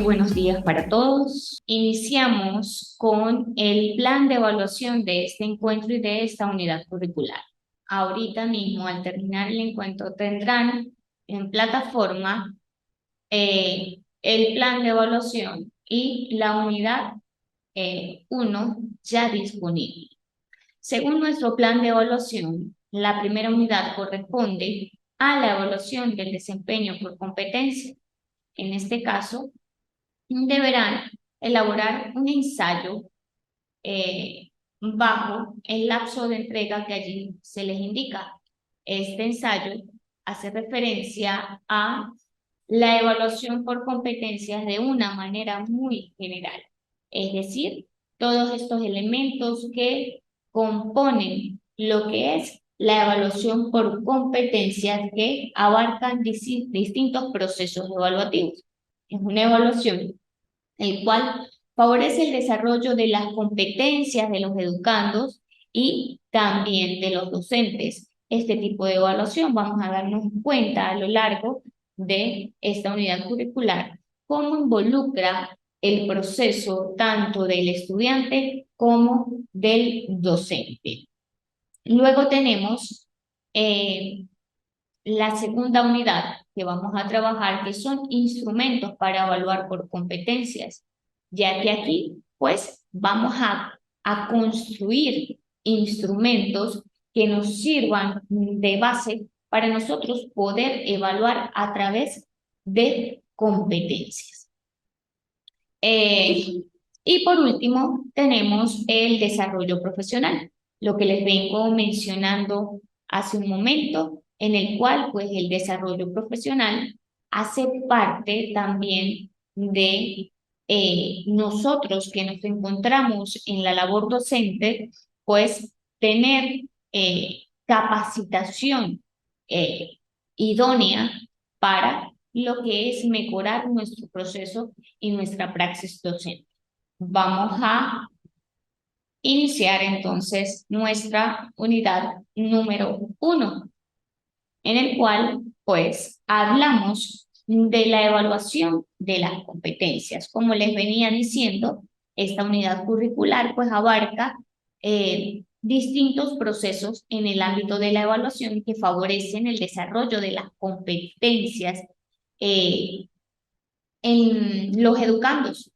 buenos días para todos. Iniciamos con el plan de evaluación de este encuentro y de esta unidad curricular. Ahorita mismo, al terminar el encuentro, tendrán en plataforma el plan de evaluación y la unidad 1 ya disponible. Según nuestro plan de evaluación, la primera unidad corresponde a la evaluación del desempeño por competencia. En este caso, deberán elaborar un ensayo bajo el lapso de entrega que allí se les indica. Este ensayo hace referencia a la evaluación por competencias de una manera muy general. Es decir, todos estos elementos que componen lo que es la evaluación por competencias que abarcan distintos procesos evaluativos. Es una evaluación el cual favorece el desarrollo de las competencias de los educandos y también de los docentes. Este tipo de evaluación vamos a darnos cuenta a lo largo de esta unidad curricular cómo involucra el proceso tanto del estudiante como del docente. Luego tenemos la segunda unidad que vamos a trabajar, que son instrumentos para evaluar por competencias, ya que aquí, pues, vamos a construir instrumentos que nos sirvan de base para nosotros poder evaluar a través de competencias. Y por último, tenemos el desarrollo profesional, lo que les vengo mencionando hace un momento, en el cual pues el desarrollo profesional hace parte también de nosotros que nos encontramos en la labor docente, pues tener capacitación idónea para lo que es mejorar nuestro proceso y nuestra praxis docente. Vamos a iniciar entonces nuestra unidad número 1, en el cual pues hablamos de la evaluación de las competencias. Como les venía diciendo, esta unidad curricular pues abarca distintos procesos en el ámbito de la evaluación que favorecen el desarrollo de las competencias en los educandos,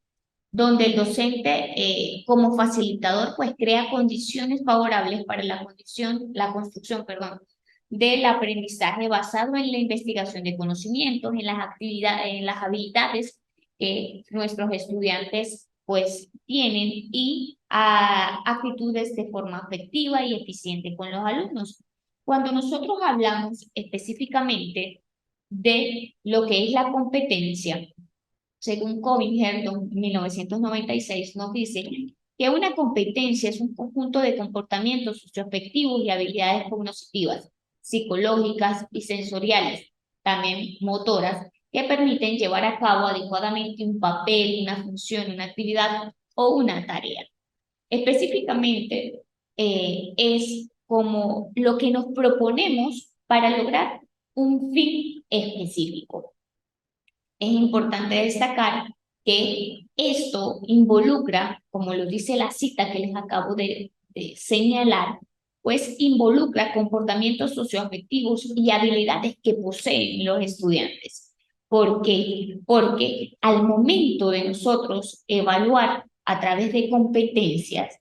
donde el docente como facilitador pues crea condiciones favorables para la construcción, perdón, del aprendizaje basado en la investigación de conocimientos, en las actividades, en las habilidades que nuestros estudiantes pues tienen y actitudes de forma afectiva y eficiente con los alumnos. Cuando nosotros hablamos específicamente de lo que es la competencia, según Covington, 1996, nos dice que una competencia es un conjunto de comportamientos socioafectivos y habilidades cognitivas, psicológicas y sensoriales, también motoras, que permiten llevar a cabo adecuadamente un papel, una función, una actividad o una tarea. Específicamente, es como lo que nos proponemos para lograr un fin específico. Es importante destacar que esto involucra, como lo dice la cita que les acabo de señalar, pues involucra comportamientos socioafectivos y habilidades que poseen los estudiantes. ¿Por qué? Porque al momento de nosotros evaluar a través de competencias,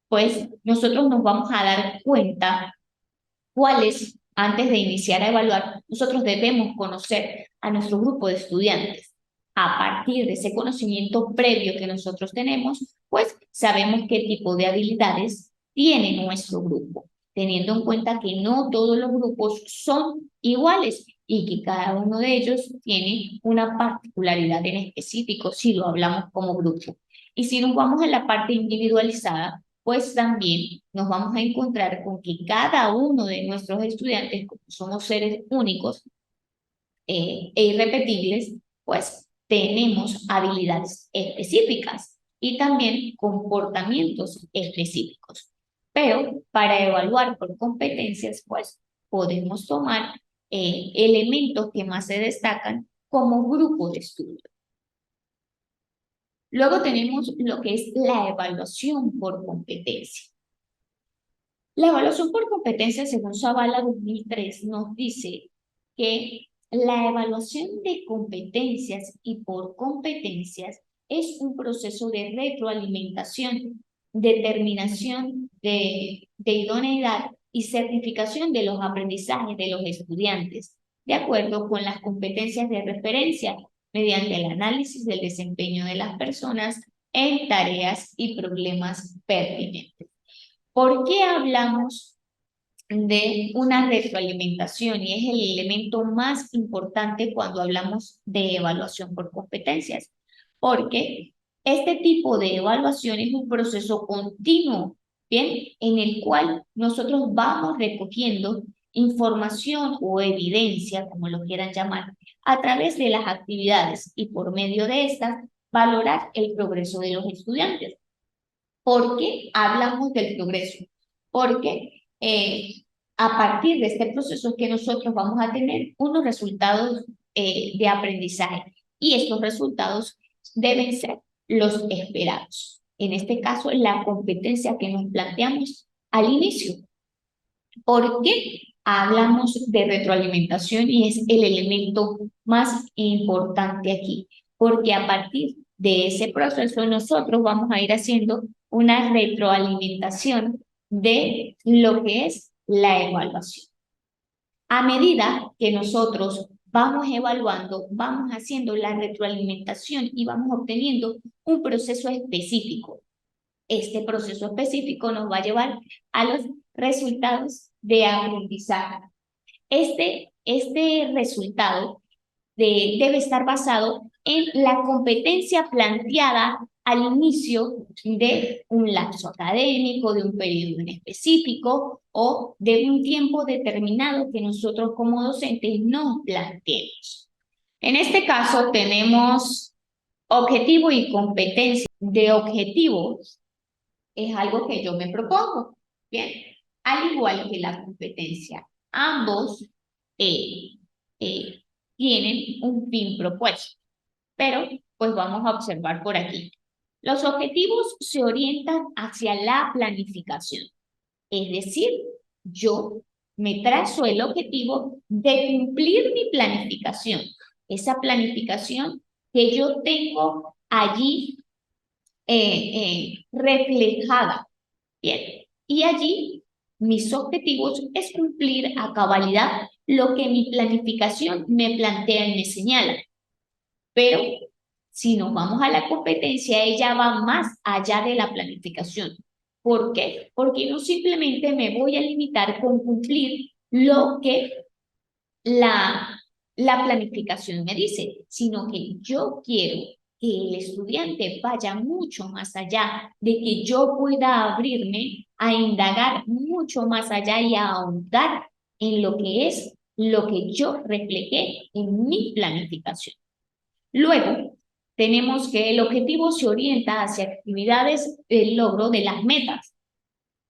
pues nosotros nos vamos a dar cuenta cuáles, antes de iniciar a evaluar, nosotros debemos conocer a nuestro grupo de estudiantes. A partir de ese conocimiento previo que nosotros tenemos, pues sabemos qué tipo de habilidades tiene nuestro grupo, teniendo en cuenta que no todos los grupos son iguales y que cada uno de ellos tiene una particularidad en específico si lo hablamos como grupo. Y si nos vamos a la parte individualizada, pues también nos vamos a encontrar con que cada uno de nuestros estudiantes, como somos seres únicos e irrepetibles, pues tenemos habilidades específicas y también comportamientos específicos. Pero para evaluar por competencias, pues podemos tomar elementos que más se destacan como grupo de estudio. Luego tenemos lo que es la evaluación por competencia. La evaluación por competencia, según Zavala 2003, nos dice que la evaluación de competencias y por competencias es un proceso de retroalimentación, determinación de idoneidad y certificación de los aprendizajes de los estudiantes, de acuerdo con las competencias de referencia, mediante el análisis del desempeño de las personas en tareas y problemas pertinentes. ¿Por qué hablamos de una retroalimentación? Y es el elemento más importante cuando hablamos de evaluación por competencias, porque este tipo de evaluación es un proceso continuo, ¿bien? En el cual nosotros vamos recogiendo información o evidencia, como lo quieran llamar, a través de las actividades y por medio de estas valorar el progreso de los estudiantes. ¿Por qué hablamos del progreso? Porque a partir de este proceso es que nosotros vamos a tener unos resultados de aprendizaje y estos resultados deben ser los esperados. En este caso, la competencia que nos planteamos al inicio. ¿Por qué hablamos de retroalimentación y es el elemento más importante aquí? Porque a partir de ese proceso nosotros vamos a ir haciendo una retroalimentación de lo que es la evaluación. A medida que nosotros vamos evaluando, vamos haciendo la retroalimentación y vamos obteniendo un proceso específico. Este proceso específico nos va a llevar a los resultados de aprendizaje. Este resultado debe estar basado en la competencia planteada al inicio de un lapso académico, de un periodo en específico o de un tiempo determinado que nosotros como docentes nos planteemos. En este caso tenemos objetivo y competencia. De objetivos es algo que yo me propongo, ¿bien? Al igual que la competencia, ambos eh, eh, tienen un fin propuesto, pero pues vamos a observar por aquí. Los objetivos se orientan hacia la planificación, es decir, yo me trazo el objetivo de cumplir mi planificación, esa planificación que yo tengo allí reflejada. Bien, y allí mis objetivos es cumplir a cabalidad lo que mi planificación me plantea y me señala. Pero si nos vamos a la competencia, ella va más allá de la planificación. ¿Por qué? Porque no simplemente me voy a limitar con cumplir lo que la planificación me dice, sino que yo quiero que el estudiante vaya mucho más allá, de que yo pueda abrirme a indagar mucho más allá y a ahondar en lo que es lo que yo reflejé en mi planificación. Luego, tenemos que el objetivo se orienta hacia actividades del logro de las metas.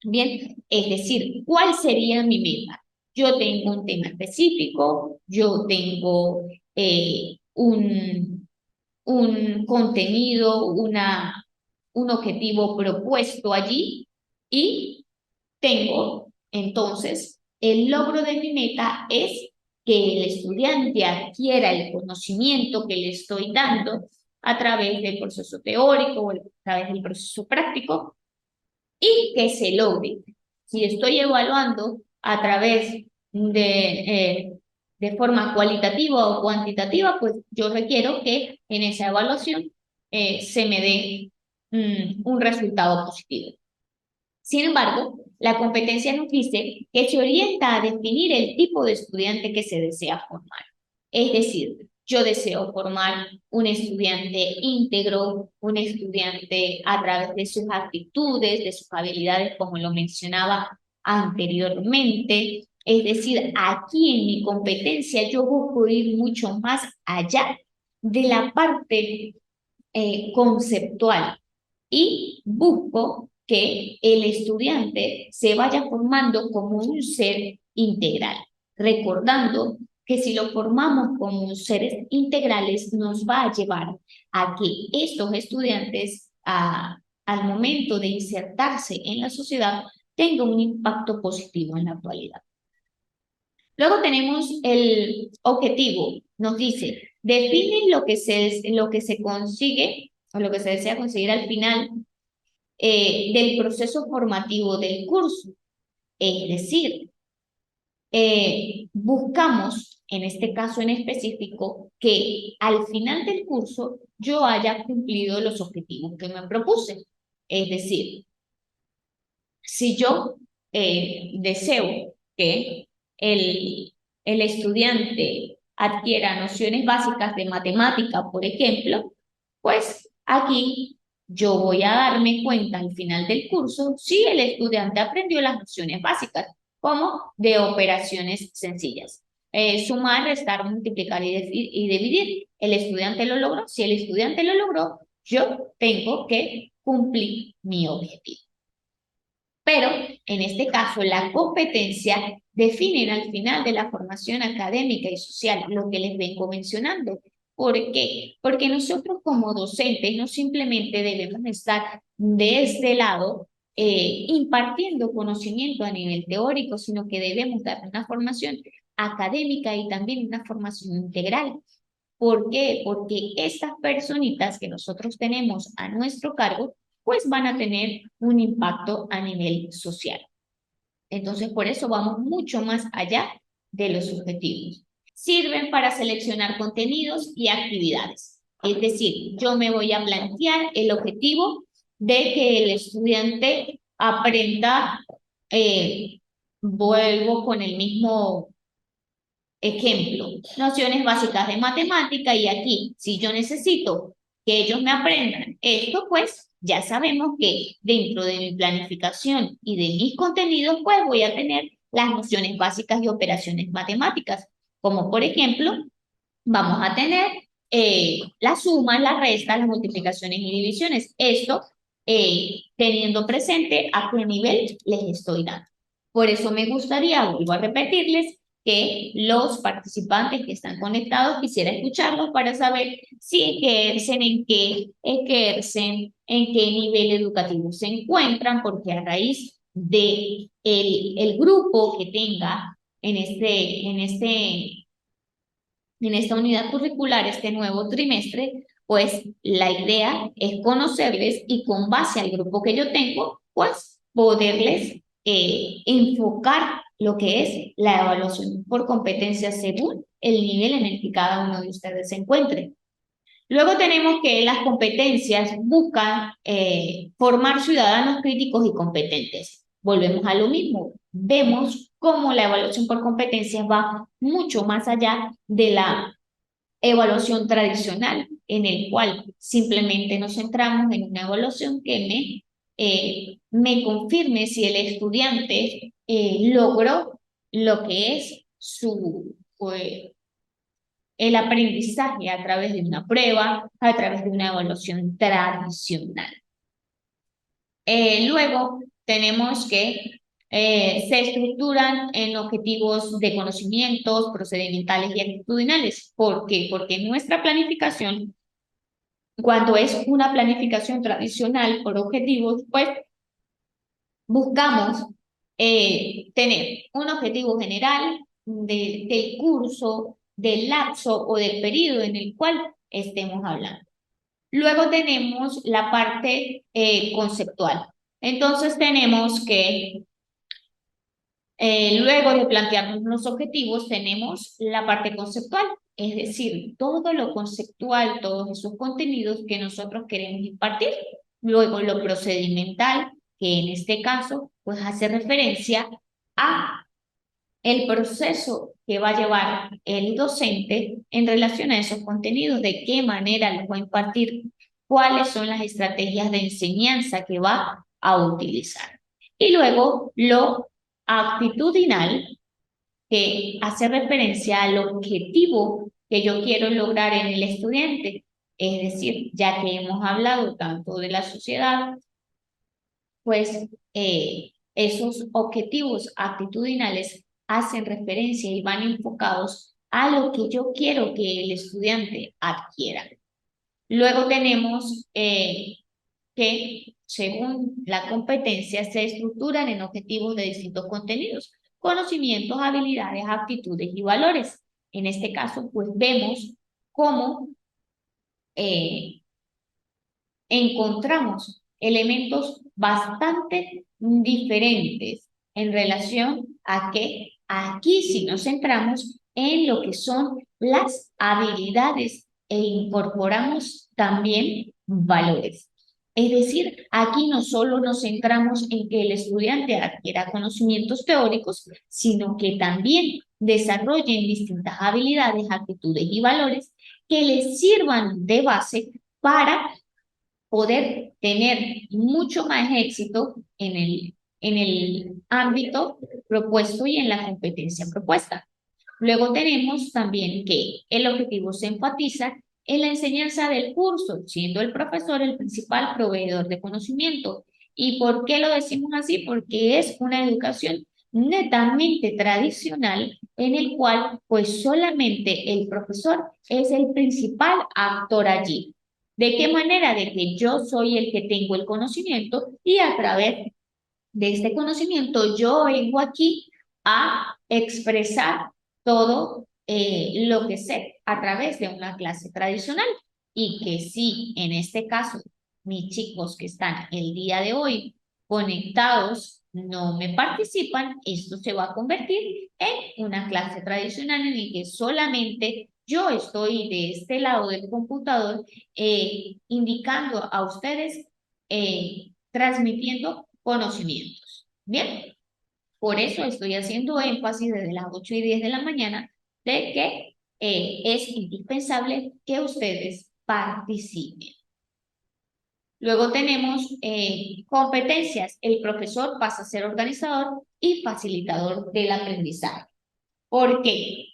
Bien, es decir, ¿cuál sería mi meta? Yo tengo un tema específico, yo tengo un contenido, un objetivo propuesto allí y tengo entonces el logro de mi meta es que el estudiante adquiera el conocimiento que le estoy dando a través del proceso teórico o a través del proceso práctico y que se logre. Si estoy evaluando a través de forma cualitativa o cuantitativa, pues yo requiero que en esa evaluación se me dé un resultado positivo. Sin embargo, la competencia nos dice que se orienta a definir el tipo de estudiante que se desea formar. Es decir, yo deseo formar un estudiante íntegro, un estudiante a través de sus actitudes, de sus habilidades, como lo mencionaba anteriormente. Es decir, aquí en mi competencia yo busco ir mucho más allá de la parte conceptual y busco que el estudiante se vaya formando como un ser integral, recordando que si lo formamos como seres integrales nos va a llevar a que estos estudiantes al momento de insertarse en la sociedad tengan un impacto positivo en la actualidad. Luego tenemos el objetivo, nos dice, define lo que se consigue o lo que se desea conseguir al final del proceso formativo del curso. Es decir, buscamos, en este caso en específico, que al final del curso yo haya cumplido los objetivos que me propuse. Es decir, si yo deseo que el estudiante adquiera nociones básicas de matemática, por ejemplo, pues aquí yo voy a darme cuenta al final del curso si el estudiante aprendió las nociones básicas, como de operaciones sencillas. Sumar, restar, multiplicar y dividir. El estudiante lo logró. Si el estudiante lo logró, yo tengo que cumplir mi objetivo. Pero en este caso, la competencia definen al final de la formación académica y social, lo que les vengo mencionando. ¿Por qué? Porque nosotros como docentes no simplemente debemos estar de este lado impartiendo conocimiento a nivel teórico, sino que debemos dar una formación académica y también una formación integral. ¿Por qué? Porque estas personitas que nosotros tenemos a nuestro cargo, pues van a tener un impacto a nivel social. Entonces, por eso vamos mucho más allá de los objetivos. Sirven para seleccionar contenidos y actividades. Es decir, yo me voy a plantear el objetivo de que el estudiante aprenda, vuelvo con el mismo ejemplo, nociones básicas de matemática y aquí, si yo necesito que ellos me aprendan esto, pues ya sabemos que dentro de mi planificación y de mis contenidos, pues voy a tener las nociones básicas de operaciones matemáticas, como por ejemplo, vamos a tener las sumas, las restas, las multiplicaciones y divisiones. Esto teniendo presente a qué nivel les estoy dando. Por eso me gustaría, vuelvo a repetirles, que los participantes que están conectados quisiera escucharlos para saber si ejercen, en qué nivel educativo se encuentran, porque a raíz de el grupo que tenga en esta unidad curricular, este nuevo trimestre, pues la idea es conocerles y con base al grupo que yo tengo, pues poderles enfocar lo que es la evaluación por competencias según el nivel en el que cada uno de ustedes se encuentre. Luego tenemos que las competencias buscan formar ciudadanos críticos y competentes. Volvemos a lo mismo. Vemos cómo la evaluación por competencias va mucho más allá de la evaluación tradicional, en el cual simplemente nos centramos en una evaluación que me confirme si el estudiante logró lo que es el aprendizaje a través de una prueba, a través de una evaluación tradicional. Luego tenemos que se estructuran en objetivos de conocimientos, procedimentales y actitudinales. ¿Por qué? Porque nuestra planificación, cuando es una planificación tradicional por objetivos, pues buscamos tener un objetivo general del curso, del lapso o del periodo en el cual estemos hablando. Luego tenemos la parte conceptual. Entonces tenemos que, luego de plantearnos los objetivos, tenemos la parte conceptual, es decir, todo lo conceptual, todos esos contenidos que nosotros queremos impartir. Luego lo procedimental, que en este caso, pues hace referencia a el proceso que va a llevar el docente en relación a esos contenidos, de qué manera los va a impartir, cuáles son las estrategias de enseñanza que va a utilizar. Y luego lo actitudinal, que hace referencia al objetivo que yo quiero lograr en el estudiante. Es decir, ya que hemos hablado tanto de la sociedad, pues esos objetivos actitudinales hacen referencia y van enfocados a lo que yo quiero que el estudiante adquiera. Luego tenemos que, según la competencia, se estructuran en objetivos de distintos contenidos, conocimientos, habilidades, aptitudes y valores. En este caso, pues vemos cómo eh, encontramos elementos bastante diferentes en relación a que aquí sí nos centramos en lo que son las habilidades e incorporamos también valores. Es decir, aquí no solo nos centramos en que el estudiante adquiera conocimientos teóricos, sino que también desarrollen distintas habilidades, actitudes y valores que les sirvan de base para poder tener mucho más éxito en el ámbito propuesto y en la competencia propuesta. Luego tenemos también que el objetivo se enfatiza en la enseñanza del curso, siendo el profesor el principal proveedor de conocimiento. ¿Y por qué lo decimos así? Porque es una educación netamente tradicional en el cual pues solamente el profesor es el principal actor allí. ¿De qué manera? De que yo soy el que tengo el conocimiento y a través de este conocimiento yo vengo aquí a expresar todo lo que sé a través de una clase tradicional y que si en este caso mis chicos que están el día de hoy conectados no me participan, esto se va a convertir en una clase tradicional en la que solamente yo estoy de este lado del computador indicando a ustedes, transmitiendo conocimientos. Bien, por eso estoy haciendo énfasis desde las 8:10 de la mañana de que es indispensable que ustedes participen. Luego tenemos competencias. El profesor pasa a ser organizador y facilitador del aprendizaje. ¿Por qué?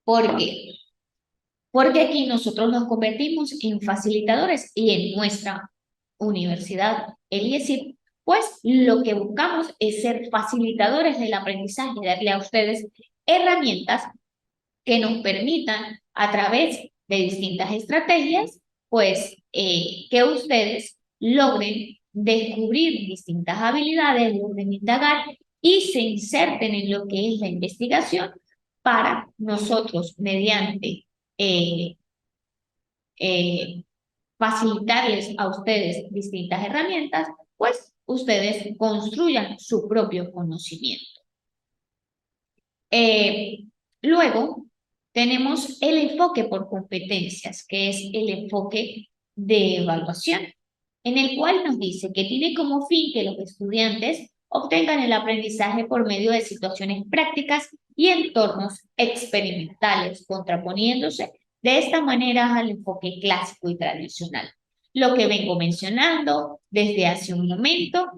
¿Por qué? Porque aquí nosotros nos convertimos en facilitadores y en nuestra universidad, el IESIP, pues lo que buscamos es ser facilitadores del aprendizaje, darle a ustedes herramientas que nos permitan a través de distintas estrategias, pues que ustedes logren descubrir distintas habilidades, logren indagar y se inserten en lo que es la investigación para nosotros, mediante eh, eh, facilitarles a ustedes distintas herramientas, pues ustedes construyan su propio conocimiento. Eh, Luego, tenemos el enfoque por competencias, que es el enfoque de evaluación, en el cual nos dice que tiene como fin que los estudiantes obtengan el aprendizaje por medio de situaciones prácticas y entornos experimentales, contraponiéndose de esta manera al enfoque clásico y tradicional. Lo que vengo mencionando desde hace un momento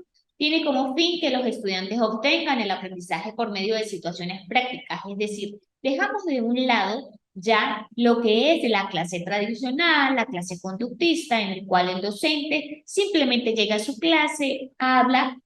tiene como fin que los estudiantes obtengan el aprendizaje por medio de situaciones prácticas, es decir, dejamos de un lado ya lo que es la clase tradicional, la clase conductista, en el cual el docente simplemente llega a su clase, habla,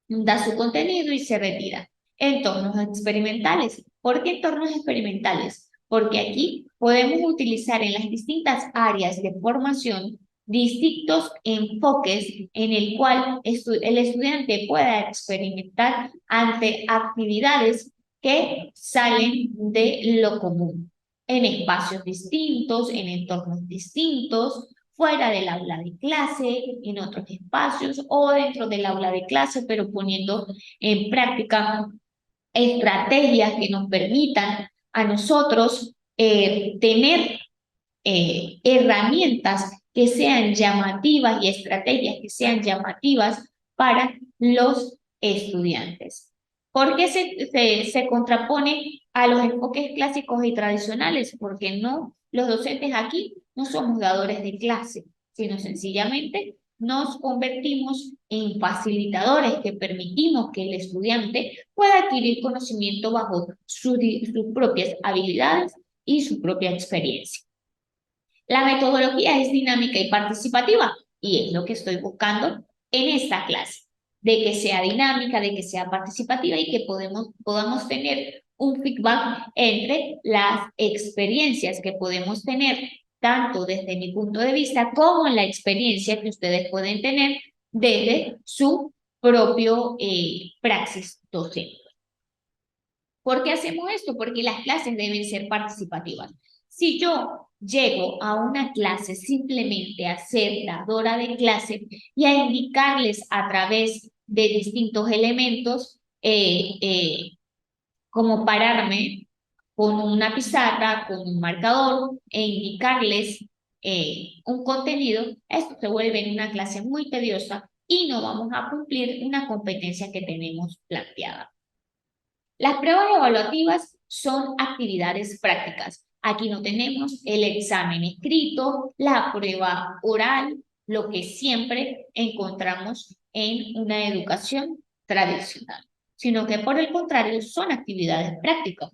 da su contenido y se retira. Entornos experimentales. ¿Por qué entornos experimentales? Porque aquí podemos utilizar en las distintas áreas de formación distintos enfoques en el cual el estudiante pueda experimentar ante actividades que salen de lo común, en espacios distintos, en entornos distintos, fuera del aula de clase, en otros espacios o dentro del aula de clase, pero poniendo en práctica estrategias que nos permitan a nosotros tener herramientas que sean llamativas y estrategias que sean llamativas para los estudiantes. ¿Por qué se contrapone a los enfoques clásicos y tradicionales? Porque no, los docentes aquí no somos dadores de clase, sino sencillamente nos convertimos en facilitadores que permitimos que el estudiante pueda adquirir conocimiento bajo sus propias habilidades y su propia experiencia. La metodología es dinámica y participativa y es lo que estoy buscando en esta clase. de que sea dinámica, de que sea participativa y que podamos tener un feedback entre las experiencias que podemos tener, tanto desde mi punto de vista como la experiencia que ustedes pueden tener desde su propio praxis docente. ¿Por qué hacemos esto? Porque las clases deben ser participativas. Si yo llego a una clase simplemente a ser dadora de clase y a indicarles a través de distintos elementos, como pararme con una pizarra, con un marcador e indicarles un contenido, esto se vuelve una clase muy tediosa y no vamos a cumplir una competencia que tenemos planteada. Las pruebas evaluativas son actividades prácticas. Aquí no tenemos el examen escrito, la prueba oral, lo que siempre encontramos en una educación tradicional, sino que por el contrario son actividades prácticas.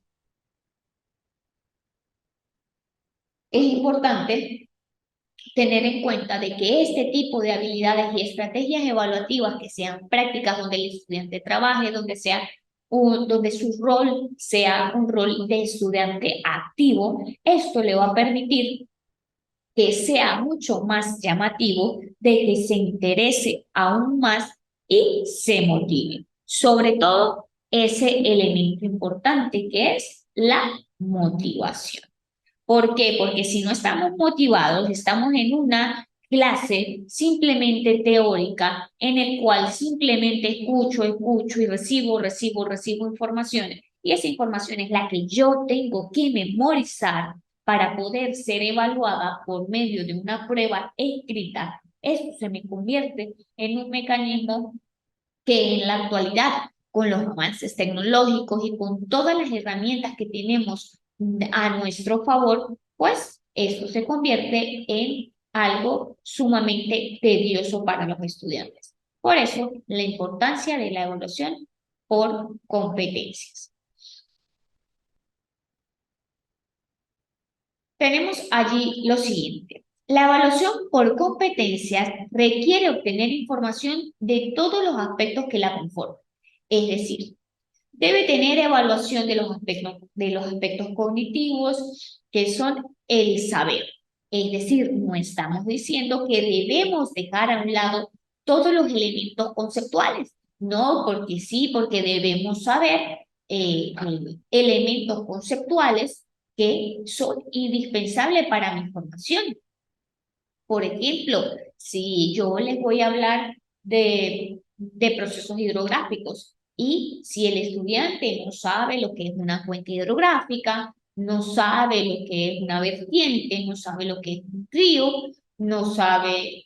Es importante tener en cuenta de que este tipo de habilidades y estrategias evaluativas que sean prácticas donde el estudiante trabaje, donde su rol sea un rol de estudiante activo, esto le va a permitir que sea mucho más llamativo, de que se interese aún más y se motive. Sobre todo ese elemento importante que es la motivación. ¿Por qué? Porque si no estamos motivados, estamos en una clase simplemente teórica en el cual simplemente escucho y recibo informaciones. Y esa información es la que yo tengo que memorizar para poder ser evaluada por medio de una prueba escrita. Eso se me convierte en un mecanismo que en la actualidad, con los avances tecnológicos y con todas las herramientas que tenemos a nuestro favor, pues eso se convierte en algo sumamente tedioso para los estudiantes. Por eso, la importancia de la evaluación por competencias. Tenemos allí lo siguiente. La evaluación por competencias requiere obtener información de todos los aspectos que la conforman. Es decir, debe tener evaluación de los aspectos cognitivos, que son el saber. Es decir, no estamos diciendo que debemos dejar a un lado todos los elementos conceptuales. No, porque sí, porque debemos saber elementos conceptuales que son indispensables para mi formación. Por ejemplo, si yo les voy a hablar de procesos hidrográficos y si el estudiante no sabe lo que es una cuenca hidrográfica, no sabe lo que es una vertiente, no sabe lo que es un río, no sabe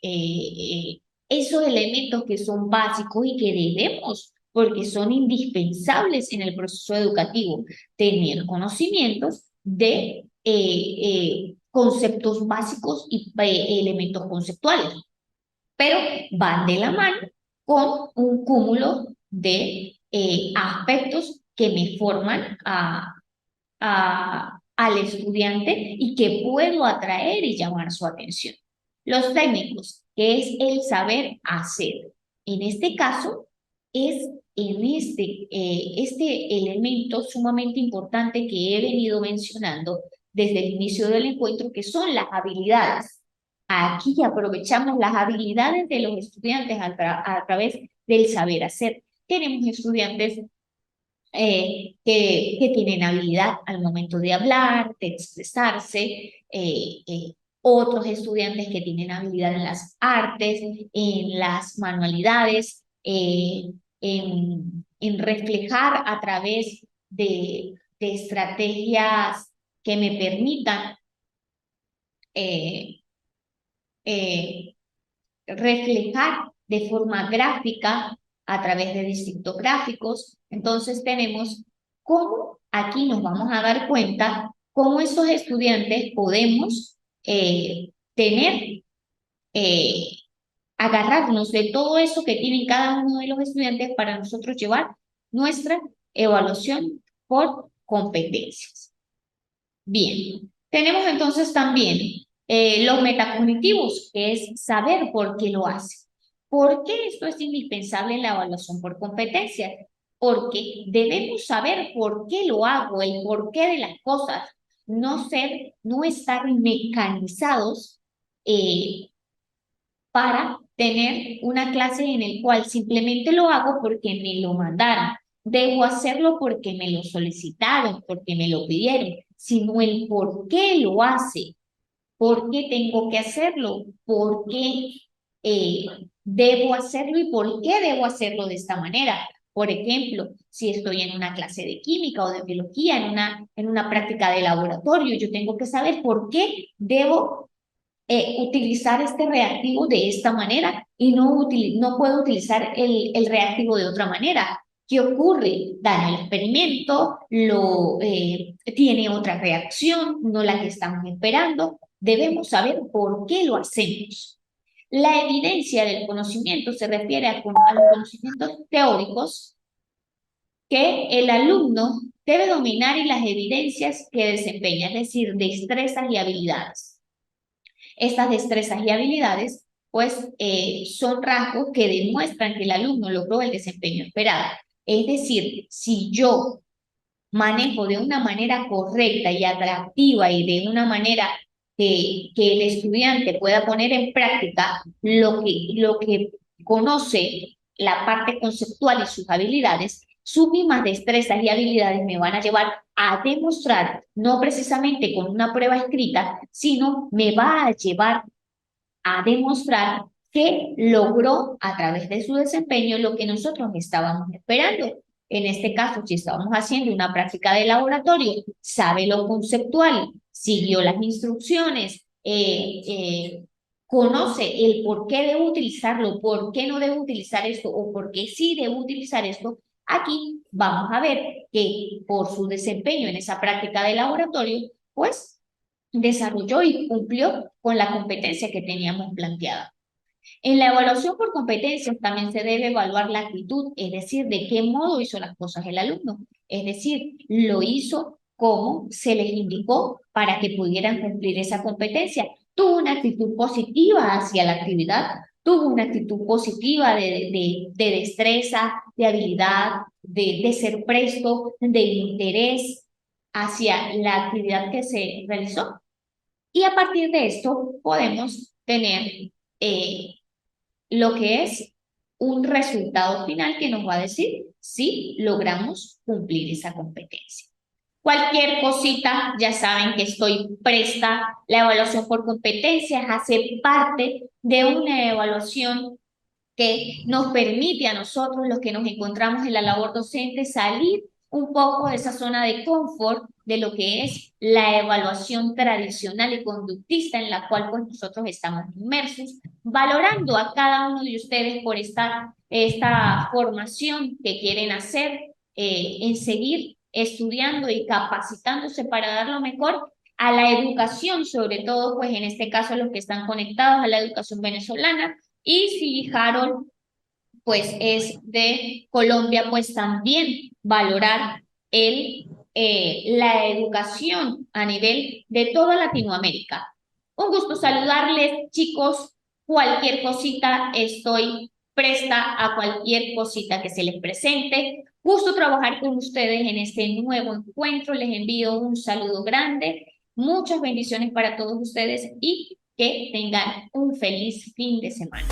esos elementos que son básicos y que debemos, porque son indispensables en el proceso educativo, tener conocimientos de conceptos básicos y elementos conceptuales, pero van de la mano con un cúmulo de aspectos que me forman al estudiante y que puedo atraer y llamar su atención. Los técnicos, que es el saber hacer. En este caso, es en este elemento sumamente importante que he venido mencionando desde el inicio del encuentro, que son las habilidades. Aquí aprovechamos las habilidades de los estudiantes a través del saber hacer. Tenemos estudiantes que tienen habilidad al momento de hablar, de expresarse, otros estudiantes que tienen habilidad en las artes, en las manualidades, en reflejar a través de estrategias que me permitan eh, eh, reflejar de forma gráfica a través de distintos gráficos. Entonces tenemos cómo aquí nos vamos a dar cuenta cómo esos estudiantes podemos tener, eh, agarrarnos de todo eso que tienen cada uno de los estudiantes para nosotros llevar nuestra evaluación por competencias. Bien, tenemos entonces también los metacognitivos, que es saber por qué lo hace. ¿Por qué esto es indispensable en la evaluación por competencias? Porque debemos saber por qué lo hago, el porqué de las cosas, no estar mecanizados para tener una clase en el cual simplemente lo hago porque me lo mandaron. Debo hacerlo porque me lo solicitaron, porque me lo pidieron, sino el por qué lo hace, por qué tengo que hacerlo, por qué eh, debo hacerlo y por qué debo hacerlo de esta manera. Por ejemplo, si estoy en una clase de química o de biología, en una práctica de laboratorio, yo tengo que saber por qué debo utilizar este reactivo de esta manera y no puedo utilizar el reactivo de otra manera. ¿Qué ocurre? Daña el experimento, tiene otra reacción, no la que estamos esperando. Debemos saber por qué lo hacemos. La evidencia del conocimiento se refiere a los conocimientos teóricos que el alumno debe dominar y las evidencias que desempeña, es decir, destrezas y habilidades. Estas destrezas y habilidades, pues, son rasgos que demuestran que el alumno logró el desempeño esperado. Es decir, si yo manejo de una manera correcta y atractiva y de una manera que el estudiante pueda poner en práctica lo que conoce, la parte conceptual y sus habilidades, sus mismas destrezas y habilidades me van a llevar a demostrar, no precisamente con una prueba escrita, sino me va a llevar a demostrar que logró a través de su desempeño lo que nosotros estábamos esperando. En este caso, si estábamos haciendo una práctica de laboratorio, sabe lo conceptual, siguió las instrucciones, conoce el por qué debo utilizarlo, por qué no debo utilizar esto o por qué sí debo utilizar esto. Aquí vamos a ver que por su desempeño en esa práctica de laboratorio, pues desarrolló y cumplió con la competencia que teníamos planteada. En la evaluación por competencias también se debe evaluar la actitud, es decir, de qué modo hizo las cosas el alumno. Es decir, lo hizo como se les indicó para que pudieran cumplir esa competencia. Tuvo una actitud positiva hacia la actividad, tuvo una actitud positiva de destreza, de habilidad, de ser presto, de interés hacia la actividad que se realizó. Y a partir de esto podemos tener eh, lo que es un resultado final que nos va a decir si logramos cumplir esa competencia. Cualquier cosita, ya saben que estoy presta. La evaluación por competencias hace parte de una evaluación que nos permite a nosotros, los que nos encontramos en la labor docente, salir un poco de esa zona de confort de lo que es la evaluación tradicional y conductista en la cual pues nosotros estamos inmersos, valorando a cada uno de ustedes por esta formación que quieren hacer, en seguir estudiando y capacitándose para dar lo mejor a la educación, sobre todo pues en este caso los que están conectados a la educación venezolana, y si Harold, pues es de Colombia, pues también valorar la educación a nivel de toda Latinoamérica. Un gusto saludarles, chicos. Cualquier cosita, estoy presta a cualquier cosita que se les presente. Gusto trabajar con ustedes en este nuevo encuentro. Les envío un saludo grande. Muchas bendiciones para todos ustedes y que tengan un feliz fin de semana.